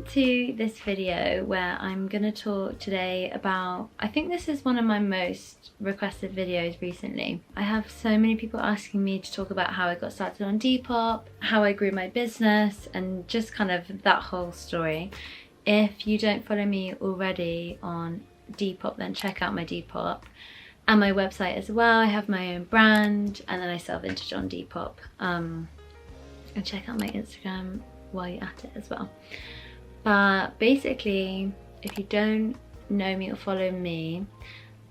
to this video where I'm gonna talk today about, I think this is one of my most requested videos recently. I have so many people asking me to talk about how I got started on Depop, how I grew my business, and just kind of that whole story. If you don't follow me already on Depop, then check out my Depop and my website as well. I have my own brand, and then I sell vintage on Depop. And check out my Instagram while you're at it as well. But basically, if you don't know me or follow me,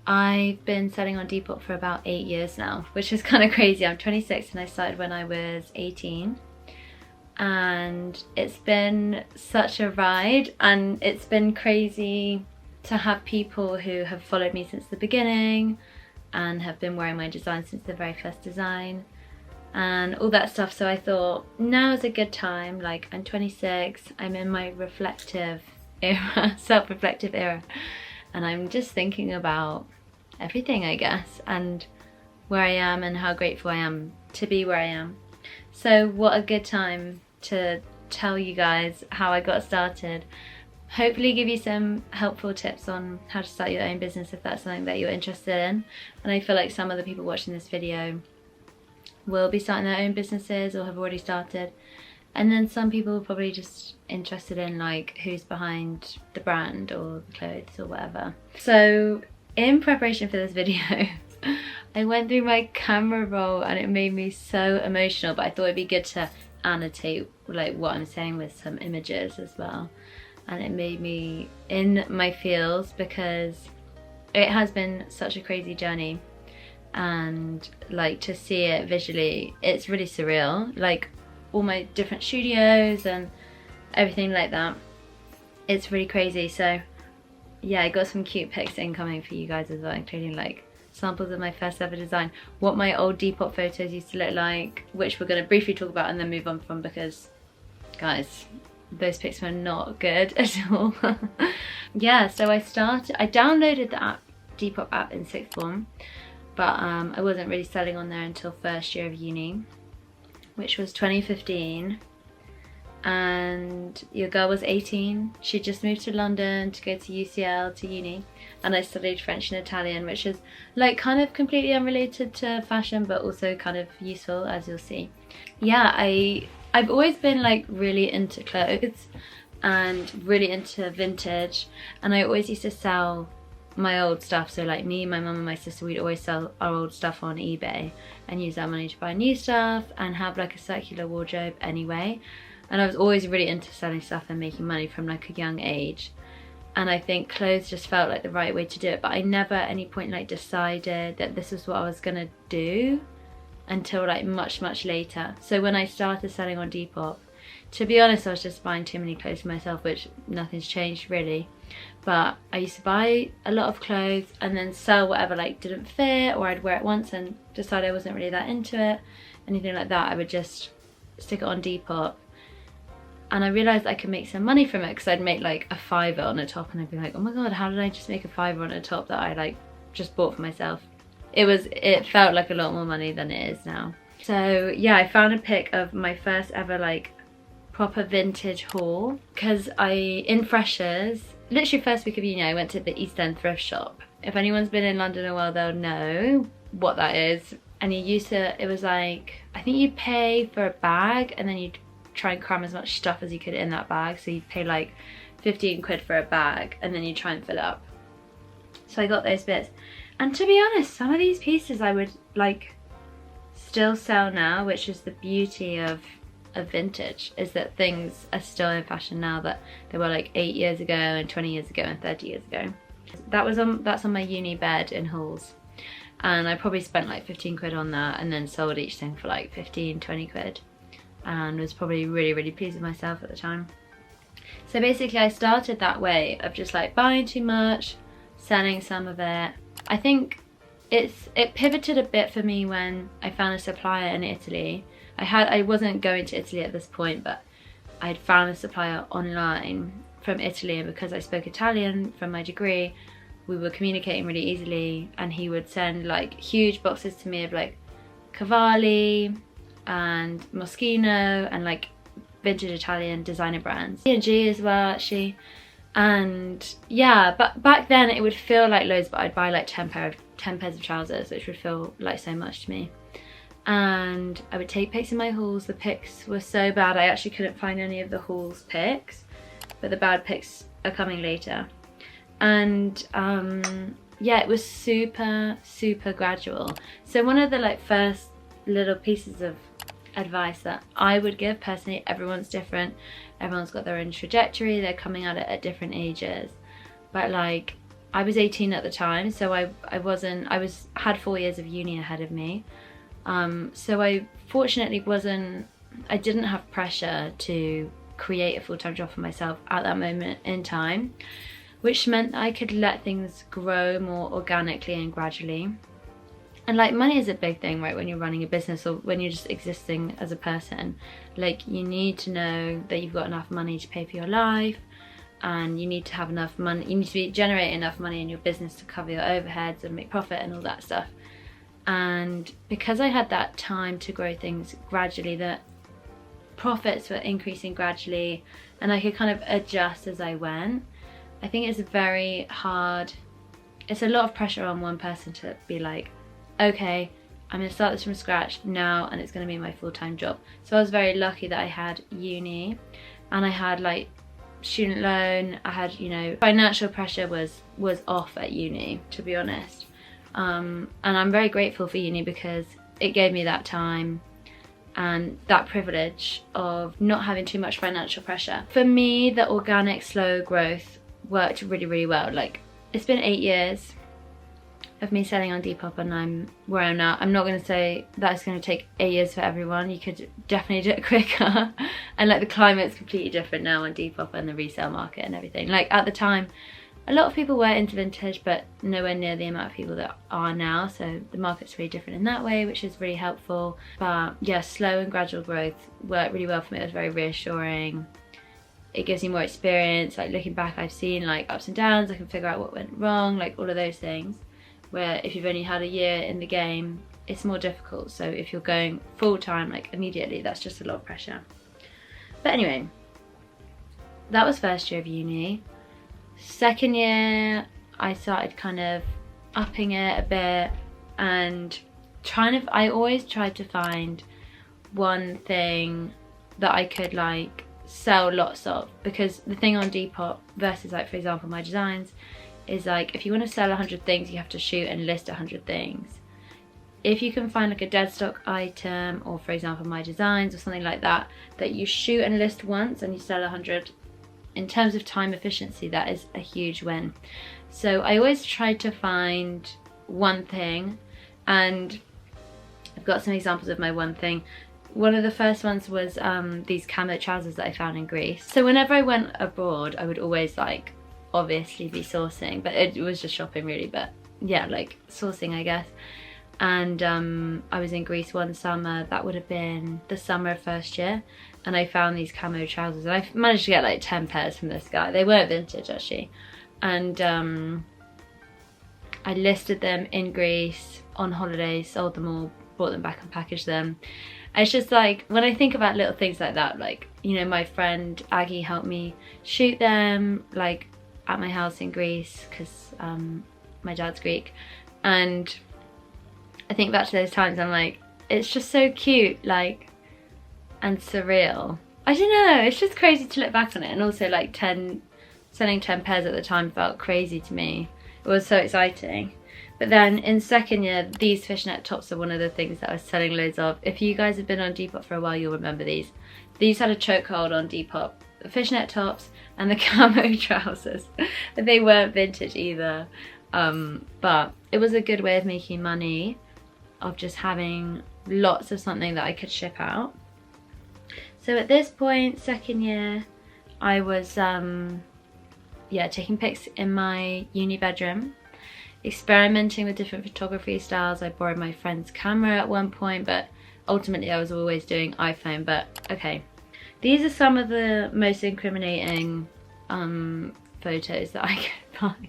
I've been selling on Depop for about 8 years now, which is kind of crazy. I'm 26 and I started when I was 18. And it's been such a ride, and it's been crazy to have people who have followed me since the beginning and have been wearing my design since the very first design and all that stuff. So I thought now is a good time. Like, I'm 26, I'm in my reflective era, self-reflective era, and I'm just thinking about everything, I guess, and where I am and how grateful I am to be where I am. So what a good time to tell you guys how I got started. Hopefully give you some helpful tips on how to start your own business if that's something that you're interested in. And I feel like some of the people watching this video will be starting their own businesses or have already started, and then some people are probably just interested in like who's behind the brand or the clothes or whatever. So in preparation for this video I went through my camera roll and it made me so emotional, but I thought it'd be good to annotate like what I'm saying with some images as well, and it made me in my feels because it has been such a crazy journey. And like, to see it visually, it's really surreal, like all my different studios and everything like that. It's really crazy. So yeah, I got some cute pics incoming for you guys as well, including like samples of my first ever design, what my old Depop photos used to look like, which we're going to briefly talk about and then move on from, because guys, those pics were not good at all. Yeah, so I downloaded the app, Depop app, in sixth form. But I wasn't really selling on there until first year of uni, which was 2015. And your girl was 18. She just moved to London to go to UCL, to uni. And I studied French and Italian, which is like kind of completely unrelated to fashion, but also kind of useful, as you'll see. Yeah, I've always been like really into clothes and really into vintage. And I always used to sell my old stuff. So like me, my mum and my sister, we'd always sell our old stuff on eBay and use that money to buy new stuff and have like a circular wardrobe anyway. And I was always really into selling stuff and making money from like a young age, and I think clothes just felt like the right way to do it. But I never at any point like decided that this was what I was gonna do until like much later. So when I started selling on Depop, to be honest, I was just buying too many clothes for myself, which nothing's changed really. But I used to buy a lot of clothes and then sell whatever like didn't fit, or I'd wear it once and decide I wasn't really that into it, anything like that. I would just stick it on Depop, and I realised I could make some money from it, because I'd make like a £5 on a top and I'd be like, oh my god, how did I just make a £5 on a top that I like just bought for myself? It felt like a lot more money than it is now. So yeah, I found a pic of my first ever like proper vintage haul, because in Freshers, literally first week of uni, I went to the East End thrift shop. If anyone's been in London a while, they'll know what that is. And it was like, I think you'd pay for a bag and then you'd try and cram as much stuff as you could in that bag. So you'd pay like 15 quid for a bag and then you try and fill it up. So I got those bits. And to be honest, some of these pieces I would like still sell now, which is the beauty of vintage, is that things are still in fashion now that they were like 8 years ago and 20 years ago and 30 years ago. That's on my uni bed in hauls, and I probably spent like 15 quid on that and then sold each thing for like 15-20 quid, and was probably really pleased with myself at the time. So basically I started that way of just like buying too much, selling some of it. I think it pivoted a bit for me when I found a supplier in Italy. I wasn't going to Italy at this point, but I'd found a supplier online from Italy, and because I spoke Italian from my degree, we were communicating really easily, and he would send like huge boxes to me of like Cavalli and Moschino and like vintage Italian designer brands. G as well, actually. And yeah, but back then it would feel like loads, but I'd buy like 10 pairs of trousers, which would feel like so much to me. And I would take pics in my hauls. The pics were so bad, I actually couldn't find any of the hauls pics, but the bad pics are coming later. And yeah, it was super gradual. So one of the like first little pieces of advice that I would give personally, everyone's different, everyone's got their own trajectory, they're coming at it at different ages, but like I was 18 at the time, so I had 4 years of uni ahead of me, so I fortunately I didn't have pressure to create a full-time job for myself at that moment in time, which meant that I could let things grow more organically and gradually. And like money is a big thing, right, when you're running a business or when you're just existing as a person. Like you need to know that you've got enough money to pay for your life, and you need to have enough money, you need to be generating enough money in your business to cover your overheads and make profit and all that stuff. And because I had that time to grow things gradually, that profits were increasing gradually and I could kind of adjust as I went, I think it's very hard, it's a lot of pressure on one person to be like, okay, I'm going to start this from scratch now and it's going to be my full-time job. So I was very lucky that I had uni and I had like student loan, I had, you know, financial pressure was off at uni, to be honest. And I'm very grateful for uni because it gave me that time and that privilege of not having too much financial pressure. For me, the organic slow growth worked really well. Like, it's been 8 years of me selling on Depop and I'm where I'm now. I'm not going to say that it's going to take 8 years for everyone. You could definitely do it quicker. And like the climate's completely different now on Depop and the resale market and everything. Like at the time, a lot of people were into vintage, but nowhere near the amount of people that are now. So the market's really different in that way, which is really helpful. But yeah, slow and gradual growth worked really well for me. It was very reassuring. It gives you more experience. Like looking back, I've seen like ups and downs. I can figure out what went wrong, like all of those things. Where if you've only had a year in the game, it's more difficult. So if you're going full time, like immediately, that's just a lot of pressure. But anyway, that was first year of uni. Second year, I started kind of upping it a bit and I always tried to find one thing that I could like sell lots of, because the thing on Depop versus like, for example, my designs, is like if you want to sell 100 things, you have to shoot and list 100 things. If you can find like a dead stock item, or for example my designs or something like that, that you shoot and list once and you sell 100, in terms of time efficiency, that is a huge win. So I always tried to find one thing, and I've got some examples of my one thing. One of the first ones was these camo trousers that I found in Greece. So whenever I went abroad, I would always like obviously be sourcing, but it was just shopping really, but yeah, like sourcing, I guess. And I was in Greece one summer, that would have been the summer of first year, and I found these camo trousers and I managed to get like 10 pairs from this guy. They weren't vintage actually, and I listed them in Greece on holiday, sold them all, brought them back and packaged them. And it's just like, when I think about little things like that, like, you know, my friend Aggie helped me shoot them like at my house in Greece because my dad's Greek, and I think back to those times, I'm like, it's just so cute, like, and surreal. I don't know, it's just crazy to look back on it. And also like selling 10 pairs at the time felt crazy to me. It was so exciting. But then in second year, these fishnet tops are one of the things that I was selling loads of. If you guys have been on Depop for a while, you'll remember these. These had a chokehold on Depop. The fishnet tops and the camo trousers. They weren't vintage either. But it was a good way of making money, of just having lots of something that I could ship out. So at this point, second year, I was taking pics in my uni bedroom, experimenting with different photography styles. I borrowed my friend's camera at one point, but ultimately I was always doing iPhone. But okay, these are some of the most incriminating photos that I could find.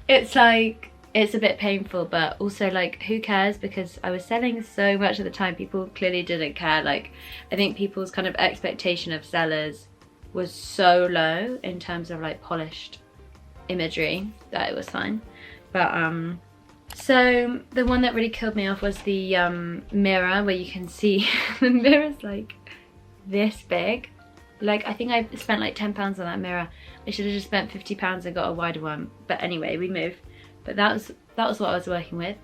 It's like, it's a bit painful, but also like who cares, because I was selling so much at the time. People clearly didn't care. Like I think people's kind of expectation of sellers was so low in terms of like polished imagery that it was fine. But so the one that really killed me off was the mirror, where you can see the mirror's like this big. Like I think I spent like £10 on that mirror. I should have just spent £50 and got a wider one. But anyway, we moved. But that was what I was working with,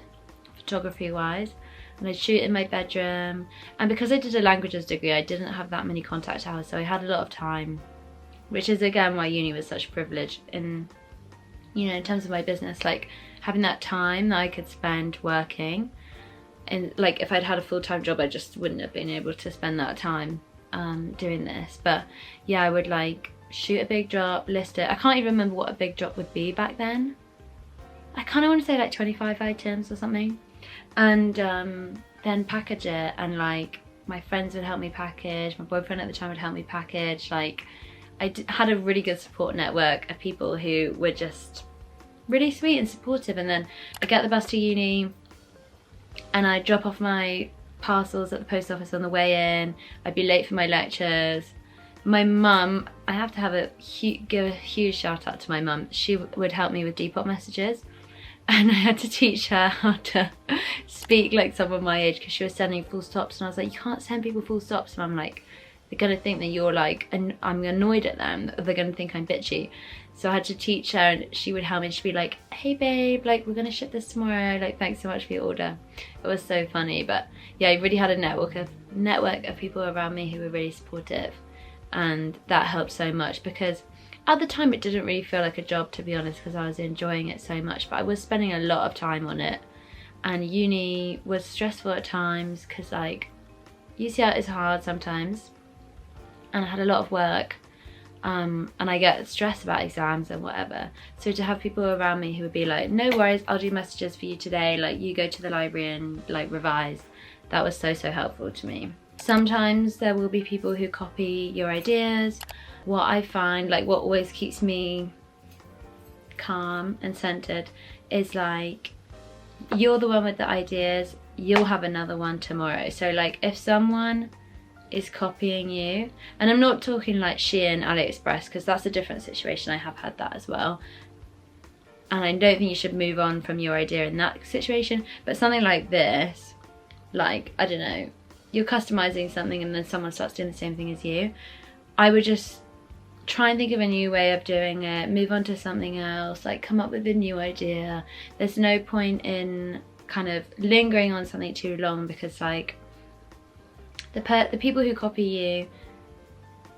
photography wise. And I'd shoot in my bedroom. And because I did a languages degree, I didn't have that many contact hours, so I had a lot of time, which is again why uni was such a privilege in, you know, in terms of my business, like having that time that I could spend working. And like if I'd had a full-time job, I just wouldn't have been able to spend that time doing this. But yeah, I would like shoot a big drop, list it. I can't even remember what a big drop would be back then. I kind of want to say like 25 items or something, and then package it. And like my friends would help me package, my boyfriend at the time would help me package. Like I had a really good support network of people who were just really sweet and supportive. And then I'd get the bus to uni and I'd drop off my parcels at the post office on the way in. I'd be late for my lectures. My mum, I have to give a huge shout out to my mum. She would help me with depop messages, and I had to teach her how to speak like someone my age, because she was sending full stops, and I was like, you can't send people full stops. And I'm like, they're gonna think that you're like, and I'm annoyed at them, they're gonna think I'm bitchy. So I had to teach her, and she would help me. She'd be like, hey babe, like we're gonna ship this tomorrow, like thanks so much for your order. It was so funny. But yeah, I really had a network of people around me who were really supportive, and that helped so much, because at the time it didn't really feel like a job, to be honest, because I was enjoying it so much, but I was spending a lot of time on it. And uni was stressful at times, because like UCL is hard sometimes, and I had a lot of work, and I get stressed about exams and whatever. So to have people around me who would be like, no worries, I'll do messages for you today, like you go to the library and like revise, that was so helpful to me. Sometimes there will be people who copy your ideas. What I find, like what always keeps me calm and centered, is like, you're the one with the ideas, you'll have another one tomorrow. So like if someone is copying you, and I'm not talking like Shein, AliExpress, because that's a different situation, I have had that as well, and I don't think you should move on from your idea in that situation. But something like this, like I don't know, you're customizing something and then someone starts doing the same thing as you, I would just try and think of a new way of doing it, move on to something else, like come up with a new idea. There's no point in kind of lingering on something too long, because like the people who copy you,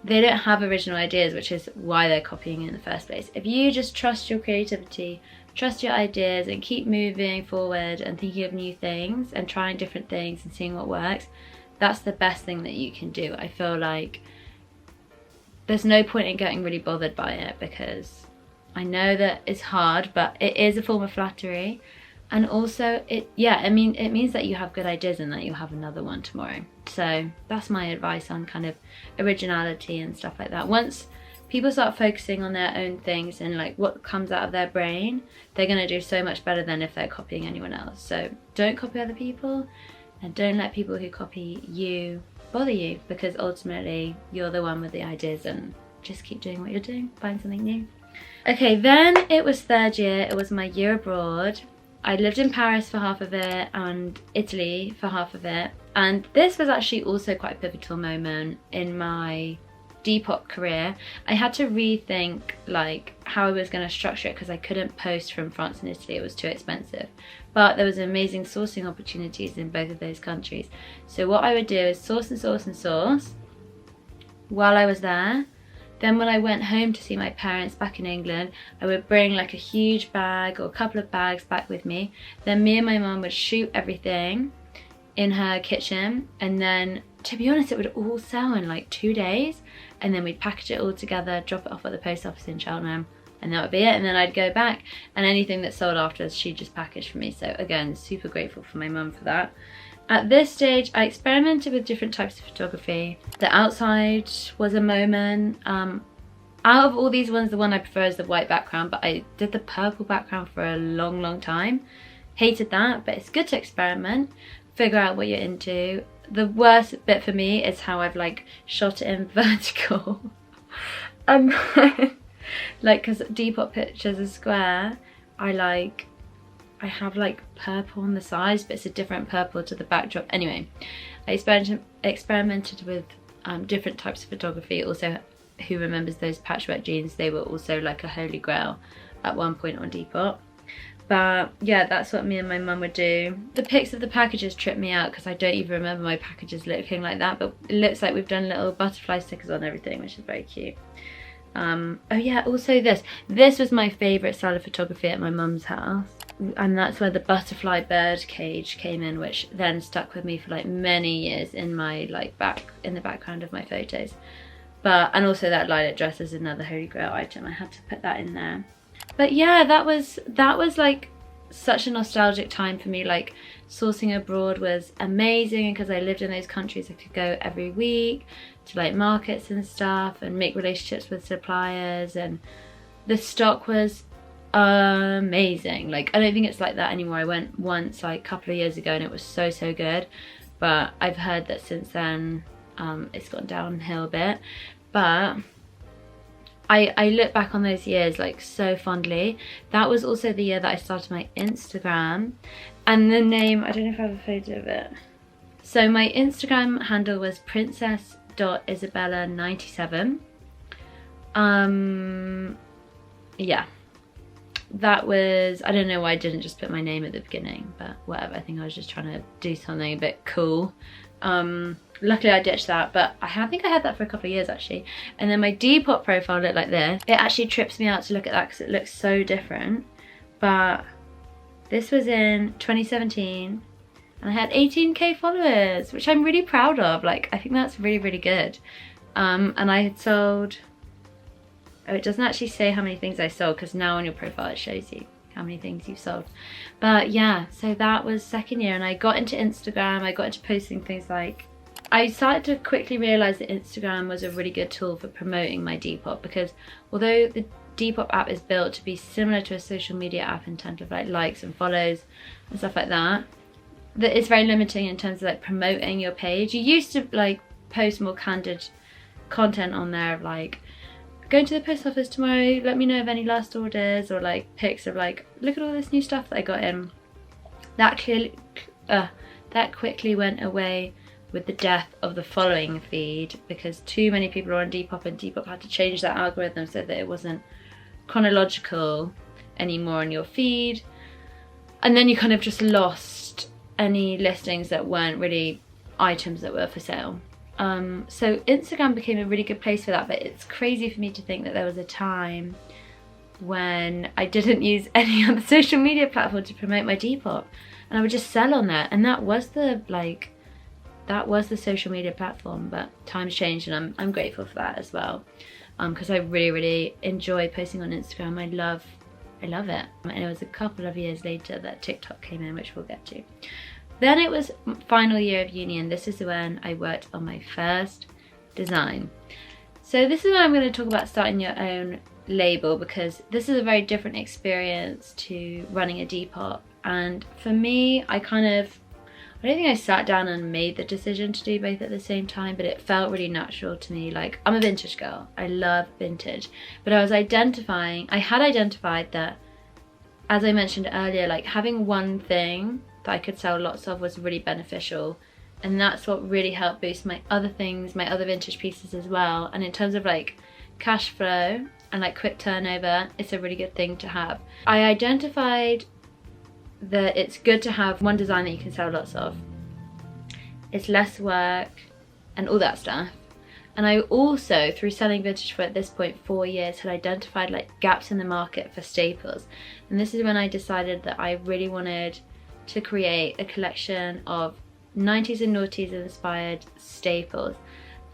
they don't have original ideas, which is why they're copying you in the first place. If you just trust your creativity, trust your ideas, and keep moving forward and thinking of new things and trying different things and seeing what works, that's the best thing that you can do. I feel like there's no point in getting really bothered by it, because I know that it's hard, but it is a form of flattery. And also it means that you have good ideas and that you'll have another one tomorrow. So that's my advice on kind of originality and stuff like that. Once people start focusing on their own things and like what comes out of their brain, they're going to do so much better than if they're copying anyone else. So don't copy other people, and don't let people who copy you bother you, because ultimately you're the one with the ideas, and just keep doing what you're doing, find something new. Okay, then it was third year, it was my year abroad. I lived in Paris for half of it and Italy for half of it, and this was actually also quite a pivotal moment in my Depop career. I had to rethink like how I was going to structure it, because I couldn't post from France and Italy, it was too expensive. But there was amazing sourcing opportunities in both of those countries. So what I would do is source and source and source while I was there. Then when I went home to see my parents back in England, I would bring like a huge bag or a couple of bags back with me. Then me and my mum would shoot everything in her kitchen, and then to be honest it would all sell in like 2 days, and then we'd package it all together, drop it off at the post office in Cheltenham, and that would be it. And then I'd go back, and anything that sold afterwards she'd just package for me. So again, super grateful for my mum for that. At this stage, I experimented with different types of photography. The outside was a moment. Out of all these ones, the one I prefer is the white background, but I did the purple background for a long time. Hated that, but it's good to experiment, figure out what you're into. The worst bit for me is how I've like shot it in vertical. Like, because Depop pictures are square, I have like purple on the sides, but it's a different purple to the backdrop. Anyway, I experimented with different types of photography. Also, who remembers those patchwork jeans? They were also like a holy grail at one point on Depop. But yeah, that's what me and my mum would do. The pics of the packages trip me out because I don't even remember my packages looking like that, but it looks like we've done little butterfly stickers on everything, which is very cute. Oh yeah, also this was my favourite style of photography at my mum's house, and that's where the butterfly bird cage came in, which then stuck with me for like many years in my like in the background of my photos. And also that lilac dress is another holy grail item. I had to put that in there. But yeah, that was like such a nostalgic time for me. Like, sourcing abroad was amazing because I lived in those countries. I could go every week to like markets and stuff and make relationships with suppliers, and the stock was amazing. Like, I don't think it's like that anymore. I went once like a couple of years ago and it was so good, but I've heard that since then it's gone downhill a bit. But I look back on those years like so fondly. That was also the year that I started my Instagram, and the name, I don't know if I have a photo of it. So my Instagram handle was princess.isabella97. Yeah, that was, I don't know why I didn't just put my name at the beginning, but whatever. I think I was just trying to do something a bit cool. Luckily I ditched that, but I think I had that for a couple of years actually. And then my Depop profile looked like this. It actually trips me out to look at that because it looks so different. But this was in 2017 and I had 18k followers, which I'm really proud of. Like, I think that's really good. And I had sold, oh, it doesn't actually say how many things I sold because now on your profile it shows you how many things you've sold. But yeah, so that was second year, and I got into Instagram. I got into posting things like, I started to quickly realise that Instagram was a really good tool for promoting my Depop, because although the Depop app is built to be similar to a social media app in terms of like likes and follows and stuff like that, that it's very limiting in terms of like promoting your page. You used to like post more candid content on there of like, going to the post office tomorrow, let me know of any last orders, or like pics of like, look at all this new stuff that I got in. That quickly went away with the death of the following feed, because too many people are on Depop, and Depop had to change that algorithm so that it wasn't chronological anymore on your feed, and then you kind of just lost any listings that weren't really items that were for sale. So Instagram became a really good place for that, but it's crazy for me to think that there was a time when I didn't use any other social media platform to promote my Depop, and I would just sell on there, and that was the social media platform. But times changed, and I'm grateful for that as well, because I really enjoy posting on Instagram. I love it. And it was a couple of years later that TikTok came in, which we'll get to. Then it was final year of uni, and this is when I worked on my first design. So this is when I'm going to talk about starting your own label, because this is a very different experience to running a Depop. And for me, I don't think I sat down and made the decision to do both at the same time, but it felt really natural to me. Like, I'm a vintage girl, I love vintage, but I had identified that, as I mentioned earlier, like having one thing that I could sell lots of was really beneficial, and that's what really helped boost my other things, my other vintage pieces as well. And in terms of like cash flow and like quick turnover, it's a really good thing to have. I identified that it's good to have one design that you can sell lots of. It's less work and all that stuff. And I also, through selling vintage for at this point 4 years, had identified like gaps in the market for staples. And this is when I decided that I really wanted to create a collection of 90s and noughties inspired staples.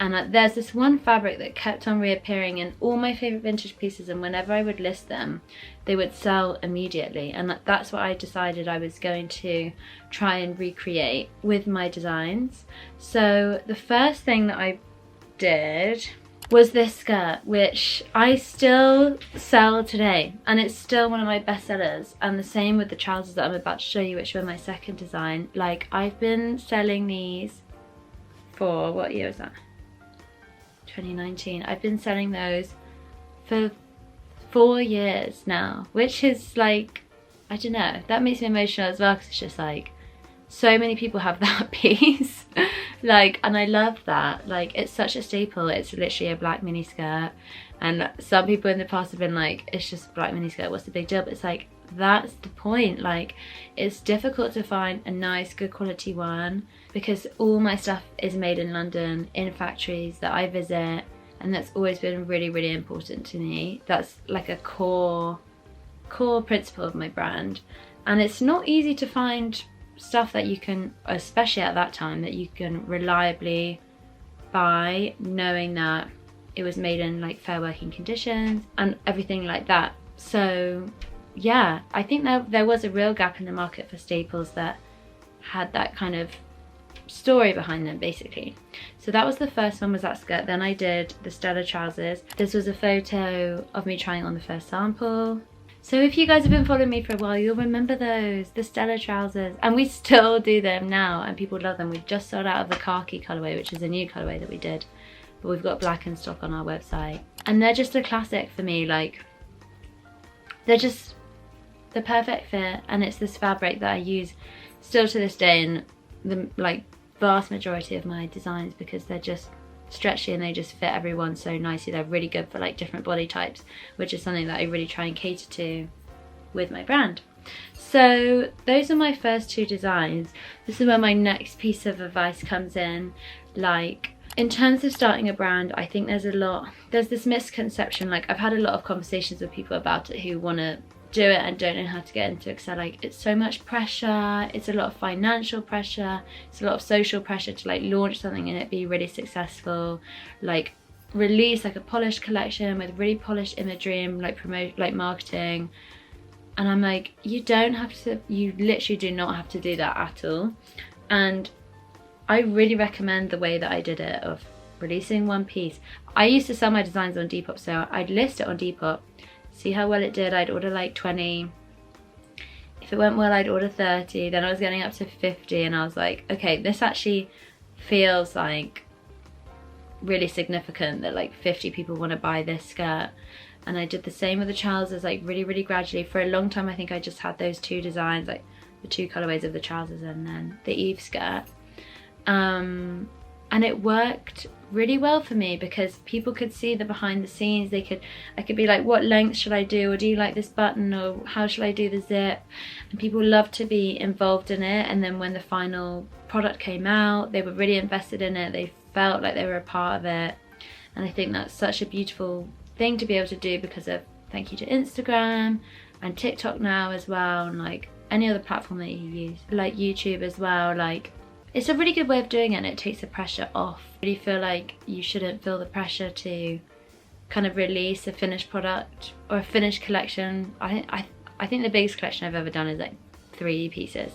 And there's this one fabric that kept on reappearing in all my favourite vintage pieces, and whenever I would list them, they would sell immediately. And that's what I decided I was going to try and recreate with my designs. So the first thing that I did was this skirt, which I still sell today, and it's still one of my best sellers. And the same with the trousers that I'm about to show you, which were my second design. Like, I've been selling these for, what year was that? 2019. I've been selling those for 4 years now, which is like, I don't know, that makes me emotional as well, because it's just like, so many people have that piece. Like, and I love that. Like, it's such a staple. It's literally a black mini skirt, and some people in the past have been like, it's just a black mini skirt, what's the big deal? But it's like, that's the point. Like, it's difficult to find a nice, good quality one, because all my stuff is made in London, in factories that I visit, and that's always been really, really important to me. That's like a core principle of my brand. And it's not easy to find stuff that you can, especially at that time, that you can reliably buy, knowing that it was made in like fair working conditions and everything like that. So yeah, I think that there was a real gap in the market for staples that had that kind of story behind them, basically. So that was the first one, was that skirt. Then I did the Stella trousers. This was a photo of me trying on the first sample. So if you guys have been following me for a while, you'll remember those, the Stella trousers. And we still do them now, and people love them. We've just sold out of the khaki colourway, which is a new colourway that we did. But we've got black in stock on our website. And they're just a classic for me. Like, they're just the perfect fit. And it's this fabric that I use still to this day in the like vast majority of my designs, because they're just stretchy and they just fit everyone so nicely. They're really good for like different body types, which is something that I really try and cater to with my brand. So those are my first 2 designs. This is where my next piece of advice comes in. Like, in terms of starting a brand, I think there's this misconception. Like, I've had a lot of conversations with people about it who want to do it and don't know how to get into it, because they're like, it's so much pressure, it's a lot of financial pressure, it's a lot of social pressure to like launch something and it be really successful, like release like a polished collection with really polished imagery and like promote, like marketing. And I'm like, you don't have to, you literally do not have to do that at all. And I really recommend the way that I did it, of releasing one piece. I used to sell my designs on Depop, so I'd list it on Depop, see how well it did. I'd order like 20. If it went well, I'd order 30. Then I was getting up to 50, and I was like, okay, this actually feels like really significant that like 50 people want to buy this skirt. And I did the same with the trousers, like really, really gradually. For a long time, I think I just had those 2 designs, like the 2 colorways of the trousers and then the Eve skirt. And it worked really well for me, because people could see the behind the scenes. I could be like, what length should I do, or do you like this button, or how should I do the zip? And people love to be involved in it. And then when the final product came out, they were really invested in it. They felt like they were a part of it. And I think that's such a beautiful thing to be able to do, because of, thank you to Instagram and TikTok now as well, and like any other platform that you use, like YouTube as well. Like, it's a really good way of doing it, and it takes the pressure off. I really feel like you shouldn't feel the pressure to kind of release a finished product or a finished collection. I think the biggest collection I've ever done is like 3 pieces,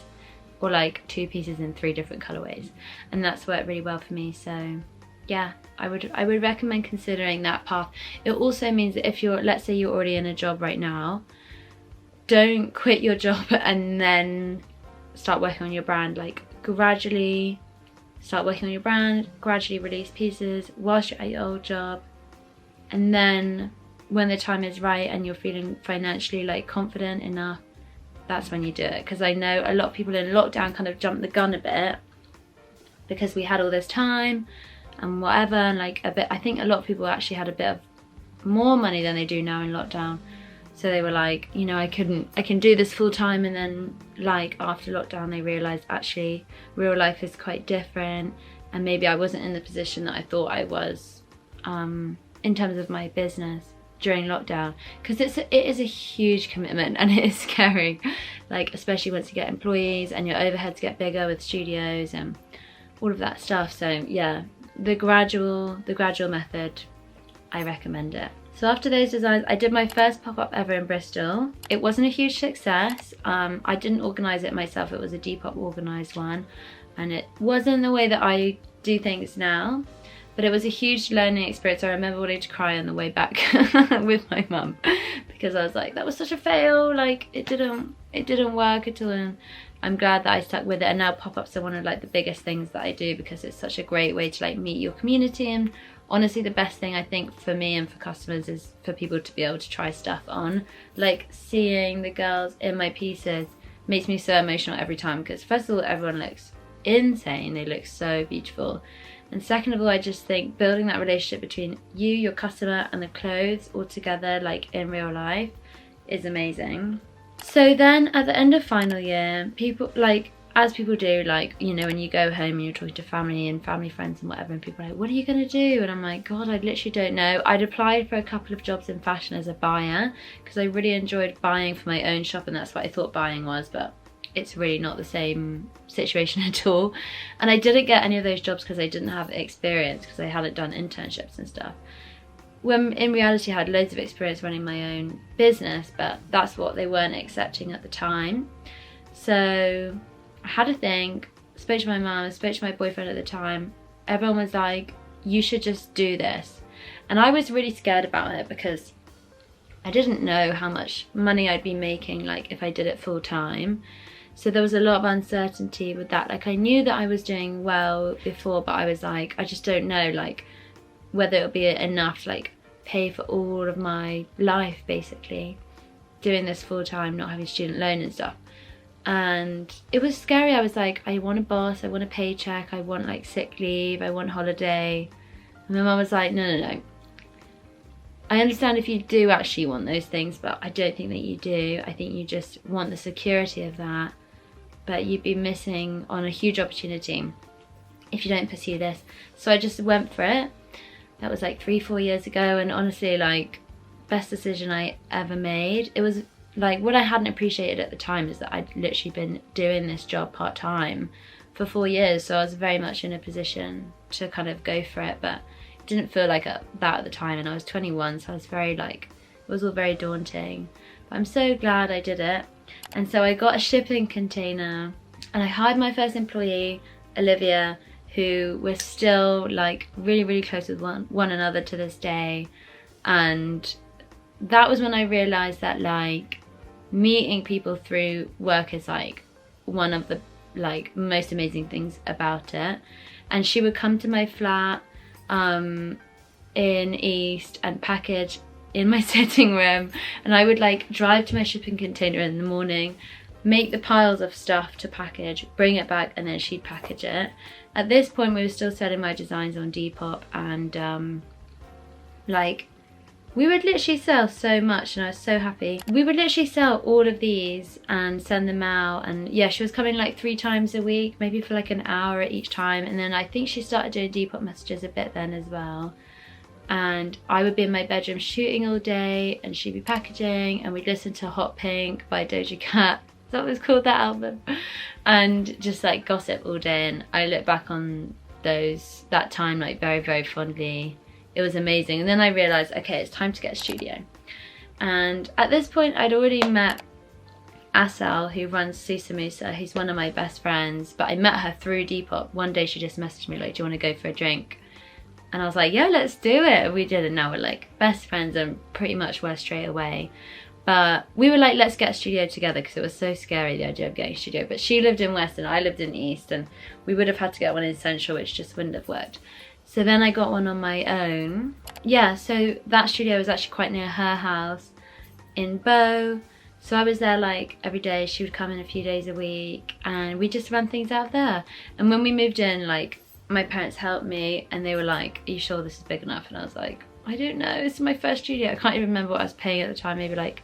or like 2 pieces in 3 different colorways, and that's worked really well for me. So yeah, I would recommend considering that path. It also means that if you're, let's say you're already in a job right now, don't quit your job and then start working on your brand. Like, gradually start working on your brand, gradually release pieces whilst you're at your old job, and then when the time is right and you're feeling financially like confident enough, that's when you do it. Because I know a lot of people in lockdown kind of jumped the gun a bit, because we had all this time and whatever, and like a bit, I think a lot of people actually had a bit of more money than they do now in lockdown. So they were like, you know, I can do this full time. And then like after lockdown, they realized actually real life is quite different. And maybe I wasn't in the position that I thought I was in terms of my business during lockdown. Because it is a huge commitment, and it is scary. Like, especially once you get employees and your overheads get bigger with studios and all of that stuff. So yeah, the gradual method, I recommend it. So after those designs, I did my first pop-up ever in Bristol. It wasn't a huge success. I didn't organise it myself. It was a Depop organised one, and it wasn't the way that I do things now. But it was a huge learning experience. I remember wanting to cry on the way back with my mum, because I was like, that was such a fail, like it didn't work at all. And I'm glad that I stuck with it, and now pop-ups are one of like the biggest things that I do, because it's such a great way to like meet your community. And honestly, the best thing I think for me and for customers is for people to be able to try stuff on. Like seeing the girls in my pieces makes me so emotional every time, because first of all, everyone looks insane, they look so beautiful. And second of all, I just think building that relationship between you, your customer, and the clothes all together, like in real life, is amazing. So then at the end of final year, people, like, as people do, like, you know, when you go home and you're talking to family and family friends and whatever, and people are like, what are you gonna do? And I'm like, God, I literally don't know. I'd applied for a couple of jobs in fashion as a buyer, because I really enjoyed buying for my own shop, and that's what I thought buying was, but it's really not the same situation at all. And I didn't get any of those jobs because I didn't have experience, because I hadn't done internships and stuff. When in reality I had loads of experience running my own business, but that's what they weren't accepting at the time. So I had a think, spoke to my mum, spoke to my boyfriend at the time. Everyone was like, you should just do this. And I was really scared about it, because I didn't know how much money I'd be making, like if I did it full time. So there was a lot of uncertainty with that. Like I knew that I was doing well before, but I was like, I just don't know, like whether it'll be enough to like pay for all of my life, basically, doing this full time, not having student loan and stuff. And it was scary. I was like, I want a boss, I want a paycheck, I want like sick leave, I want holiday. And my mum was like, no. I understand if you do actually want those things, but I don't think that you do. I think you just want the security of that. But you'd be missing on a huge opportunity if you don't pursue this. So I just went for it. That was like 3-4 years ago, and honestly, like, best decision I ever made. It was like, what I hadn't appreciated at the time is that I'd literally been doing this job part-time for 4 years, so I was very much in a position to kind of go for it, but it didn't feel like that at the time, and I was 21, so I was very like, it was all very daunting. But I'm so glad I did it. And so I got a shipping container, and I hired my first employee, Olivia, who we're still like really close with one another to this day. And that was when I realized that like meeting people through work is like one of the like most amazing things about it. And she would come to my flat in East and package in my sitting room, and I would like drive to my shipping container in the morning, make the piles of stuff to package, bring it back, and then she'd package it. At this point we were still selling my designs on Depop, and like we would literally sell so much, and I was so happy. We would literally sell all of these and send them out, and yeah, she was coming like 3 times a week, maybe for like an hour each time. And then I think she started doing Depop messages a bit then as well. And I would be in my bedroom shooting all day, and she'd be packaging, and we'd listen to Hot Pink by Doja Cat. That was called, that album. And just like gossip all day. And I look back on that time like very fondly. It was amazing. And then I realized, okay, it's time to get a studio. And at this point I'd already met Asel, who runs Susamusa, who's one of my best friends, but I met her through Depop. One day she just messaged me like, do you want to go for a drink? And I was like, yeah, let's do it. And we did, and now we're like best friends and pretty much were straight away. But we were like, let's get a studio together, because it was so scary, the idea of getting a studio. But she lived in West and I lived in East, and we would have had to get one in Central, which just wouldn't have worked. So then I got one on my own. Yeah, so that studio was actually quite near her house in Bow. So I was there like every day. She would come in a few days a week, and we just ran things out there. And when we moved in, like, my parents helped me, and they were like, are you sure this is big enough? And I was like, I don't know, this is my first studio. I can't even remember what I was paying at the time, maybe like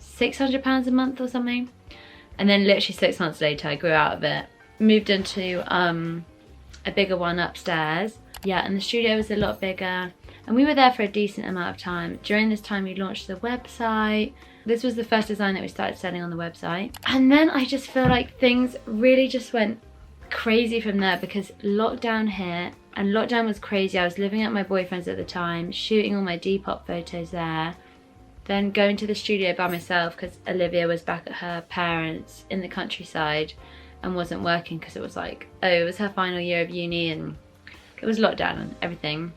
£600 a month or something. And then literally 6 months later I grew out of it, moved into a bigger one upstairs. Yeah, and the studio was a lot bigger, and we were there for a decent amount of time. During this time we launched the website. This was the first design that we started selling on the website. And then I just feel like things really just went crazy from there, because lockdown hit, and lockdown was crazy. I was living at my boyfriend's at the time, shooting all my Depop photos there, then going to the studio by myself because Olivia was back at her parents in the countryside and wasn't working, because it was like, oh, it was her final year of uni, and it it was lockdown and everything.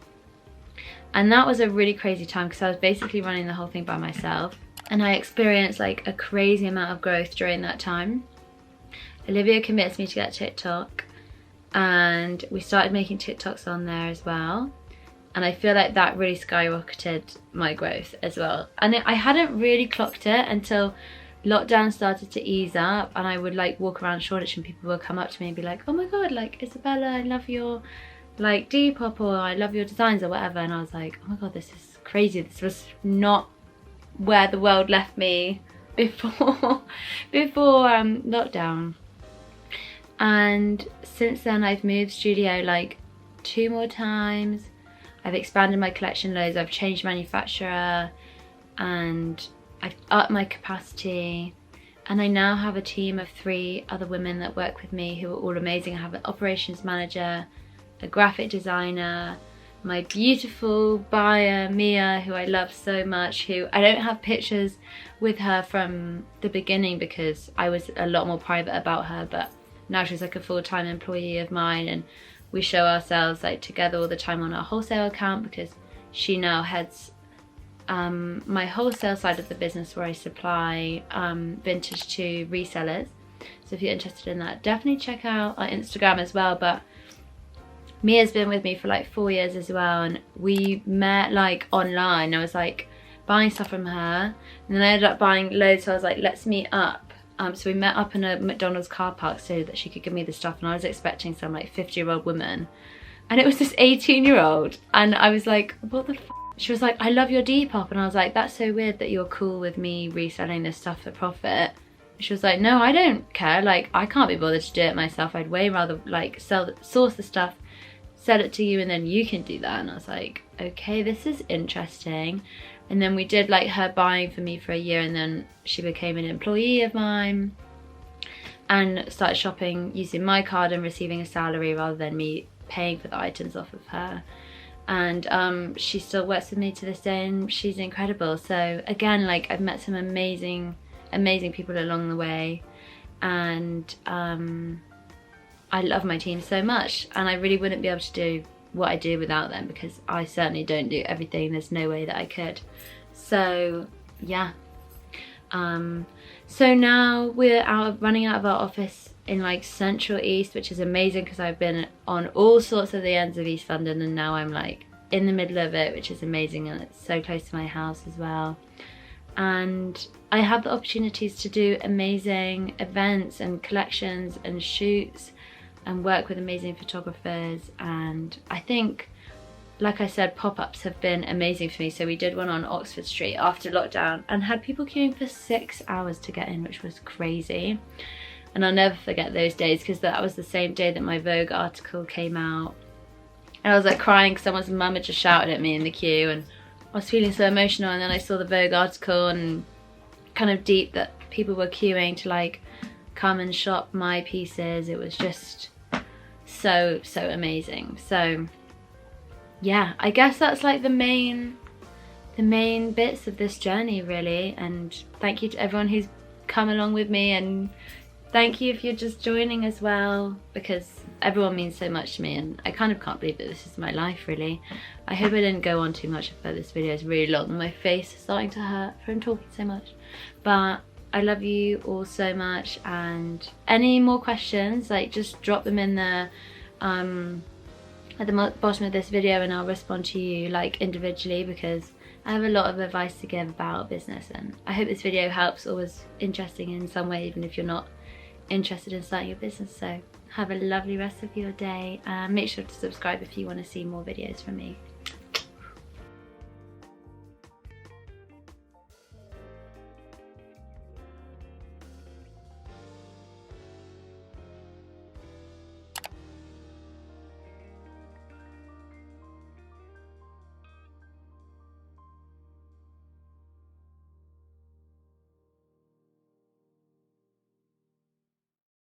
And that was a really crazy time because I was basically running the whole thing by myself. And I experienced like a crazy amount of growth during that time. Olivia convinced me to get TikTok, and we started making TikToks on there as well. And I feel like that really skyrocketed my growth as well. And I hadn't really clocked it until lockdown started to ease up, and I would like walk around Shoreditch and people would come up to me and be like, oh my god, like Isabella, I love your like depop, or I love your designs or whatever. And I was like, oh my god, this is crazy. This was not where the world left me before lockdown. And since then I've moved studio like 2 more times. I've expanded my collection loads, I've changed manufacturer, and I've upped my capacity. And I now have a team of 3 other women that work with me who are all amazing. I have an operations manager, a graphic designer, my beautiful buyer Mia, who I love so much, who I don't have pictures with her from the beginning because I was a lot more private about her, but now she's like a full-time employee of mine, and we show ourselves like together all the time on our wholesale account because she now heads my wholesale side of the business where I supply vintage to resellers. So if you're interested in that, definitely check out our Instagram as well. But Mia's been with me for like 4 years as well, and we met like online. I was like buying stuff from her, and then I ended up buying loads, so I was like, let's meet up. So we met up in a McDonald's car park so that she could give me the stuff, and I was expecting some like 50-year-old woman, and it was this 18-year-old, and I was like, what the f***? She was like, I love your Depop, and I was like, that's so weird that you're cool with me reselling this stuff for profit. She was like, no, I don't care, like I can't be bothered to do it myself. I'd way rather like source the stuff, sell it to you, and then you can do that. And I was like, okay, this is interesting. And then we did like her buying for me for a year, and then she became an employee of mine and started shopping using my card and receiving a salary rather than me paying for the items off of her. And she still works with me to this day, and she's incredible. So again, like I've met some amazing people along the way, and I love my team so much, and I really wouldn't be able to do what I do without them, because I certainly don't do everything. There's no way that I could. So yeah, so now we're running out of our office in like Central East, which is amazing because I've been on all sorts of the ends of East London, and now I'm like in the middle of it, which is amazing, and it's so close to my house as well. And I have the opportunities to do amazing events and collections and shoots and work with amazing photographers. And I think, like I said, pop-ups have been amazing for me. So we did one on Oxford Street after lockdown and had people queuing for 6 hours to get in, which was crazy. And I'll never forget those days because that was the same day that my Vogue article came out. And I was like crying because someone's mum had just shouted at me in the queue, and I was feeling so emotional. And then I saw the Vogue article and kind of deep that people were queuing to like come and shop my pieces. It was just so amazing. So yeah, I guess that's like the main bits of this journey really. And thank you to everyone who's come along with me, and thank you if you're just joining as well, because everyone means so much to me, and I kind of can't believe that this is my life really. I hope I didn't go on too much, but this video is really long and my face is starting to hurt from talking so much. But I love you all so much, and any more questions, like just drop them in there at the bottom of this video, and I'll respond to you like individually, because I have a lot of advice to give about business, and I hope this video helps or was interesting in some way, even if you're not interested in starting your business. So have a lovely rest of your day, and make sure to subscribe if you want to see more videos from me.